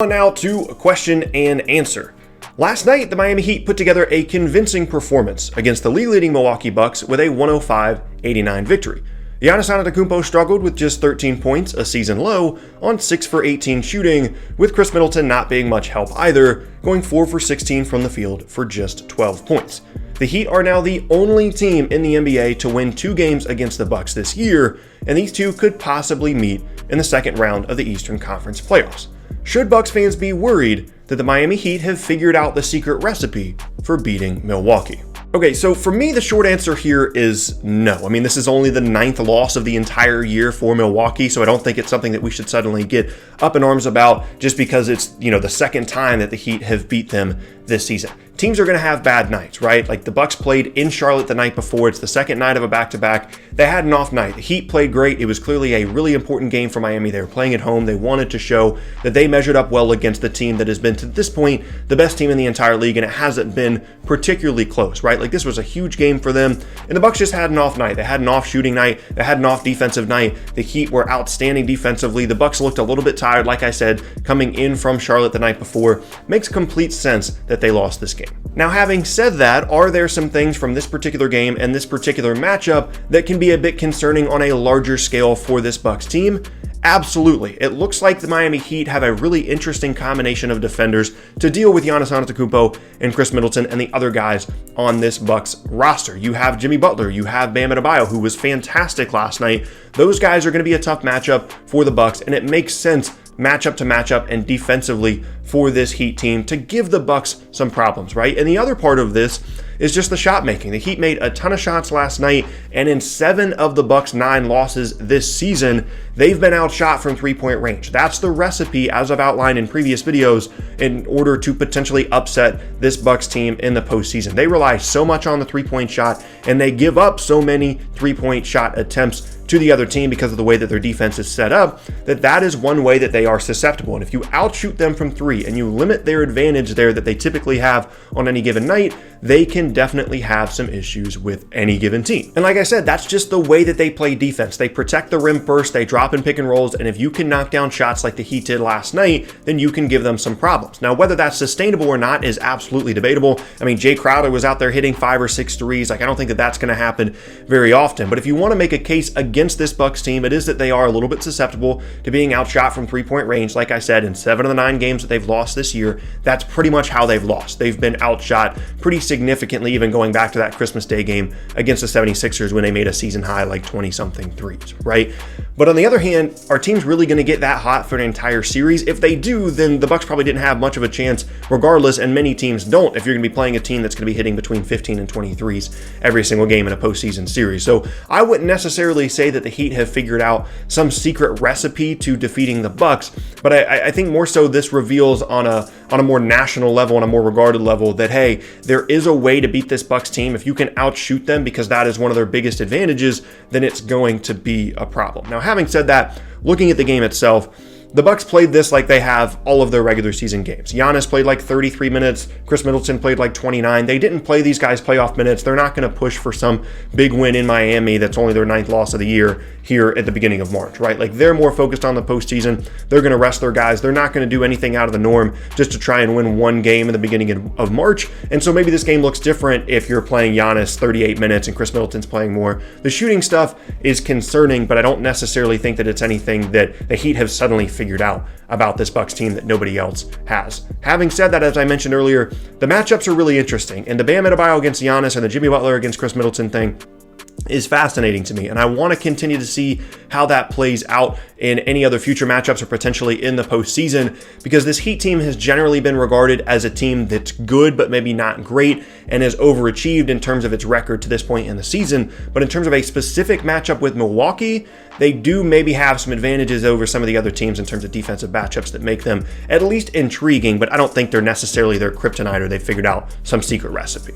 On now to question and answer. Last night, the Miami Heat put together a convincing performance against the league-leading Milwaukee Bucks with a 105-89 victory. Giannis Ant struggled with just 13 points, a season low, on 6 for 18 shooting, with Kris Middleton not being much help either, going 4 for 16 from the field for just 12 points. The Heat are now the only team in the NBA to win 2 games against the Bucks this year, and these two could possibly meet in the second round of the Eastern Conference playoffs. Should Bucks fans be worried that the Miami Heat have figured out the secret recipe for beating Milwaukee? Okay, so for me, the short answer here is no. I mean, this is only the 9th loss of the entire year for Milwaukee, so I don't think it's something that we should suddenly get up in arms about just because it's, the second time that the Heat have beat them this season. Teams are going to have bad nights, right? Like the Bucks played in Charlotte the night before. It's the second night of a back-to-back. They had an off night. The Heat played great. It was clearly a really important game for Miami. They were playing at home. They wanted to show that they measured up well against the team that has been, to this point, the best team in the entire league, and it hasn't been particularly close, right? Like this was a huge game for them, and the Bucks just had an off night. They had an off shooting night. They had an off defensive night. The Heat were outstanding defensively. The Bucks looked a little bit tired, like I said, coming in from Charlotte the night before. Makes complete sense that they lost this game. Now, having said that, are there some things from this particular game and this particular matchup that can be a bit concerning on a larger scale for this Bucks team? Absolutely. It looks like the Miami Heat have a really interesting combination of defenders to deal with Giannis Ant and Kris Middleton and the other guys on this Bucks roster. You have Jimmy Butler, you have Bam Adebayo, who was fantastic last night. Those guys are going to be a tough matchup for the Bucks, and it makes sense matchup to matchup and defensively for this Heat team to give the Bucks some problems, right? And the other part of this is just the shot making. The Heat made a ton of shots last night, and in 7 of the Bucks' 9 losses this season, they've been outshot from three-point range. That's the recipe, as I've outlined in previous videos, in order to potentially upset this Bucks team in the postseason. They rely so much on the three-point shot, and they give up so many three-point shot attempts to the other team because of the way that their defense is set up, that is one way that they are susceptible. And if you outshoot them from 3 and you limit their advantage there that they typically have on any given night, they can definitely have some issues with any given team. And like I said, that's just the way that they play defense. They protect the rim first, they drop in pick and rolls, and if you can knock down shots like the Heat did last night, then you can give them some problems. Now, whether that's sustainable or not is absolutely debatable. I mean, Jay Crowder was out there hitting 5 or 6 threes. Like, I don't think that that's going to happen very often. But if you want to make a case against this Bucks team, it is that they are a little bit susceptible to being outshot from three-point range. Like I said, in 7 of the 9 games that they've lost this year, that's pretty much how they've lost. They've been outshot pretty significantly, even going back to that Christmas Day game against the 76ers when they made a season high like 20-something threes, right? But on the other hand, are teams really going to get that hot for an entire series? If they do, then the Bucks probably didn't have much of a chance regardless, and many teams don't if you're going to be playing a team that's going to be hitting between 15 and 20 threes every single game in a postseason series. So I wouldn't necessarily say that the Heat have figured out some secret recipe to defeating the Bucks, but I think more so this reveals on a more national level, on a more regarded level, that hey, there is a way to beat this Bucks team. If you can outshoot them, because that is one of their biggest advantages, then it's going to be a problem. Now, having said that, looking at the game itself, the Bucks played this like they have all of their regular season games. Giannis played like 33 minutes. Kris Middleton played like 29. They didn't play these guys playoff minutes. They're not going to push for some big win in Miami that's only their 9th loss of the year here at the beginning of March, right? Like they're more focused on the postseason. They're going to rest their guys. They're not going to do anything out of the norm just to try and win one game in the beginning of March. And so maybe this game looks different if you're playing Giannis 38 minutes and Kris Middleton's playing more. The shooting stuff is concerning, but I don't necessarily think that it's anything that the Heat have suddenly figured out about this Bucks team that nobody else has. Having said that, as I mentioned earlier, the matchups are really interesting, and the Bam Adebayo against Giannis and the Jimmy Butler against Kris Middleton thing is fascinating to me, and I want to continue to see how that plays out in any other future matchups or potentially in the postseason, because this Heat team has generally been regarded as a team that's good but maybe not great and has overachieved in terms of its record to this point in the season. But in terms of a specific matchup with Milwaukee, they do maybe have some advantages over some of the other teams in terms of defensive matchups that make them at least intriguing, but I don't think they're necessarily their kryptonite or they've figured out some secret recipe.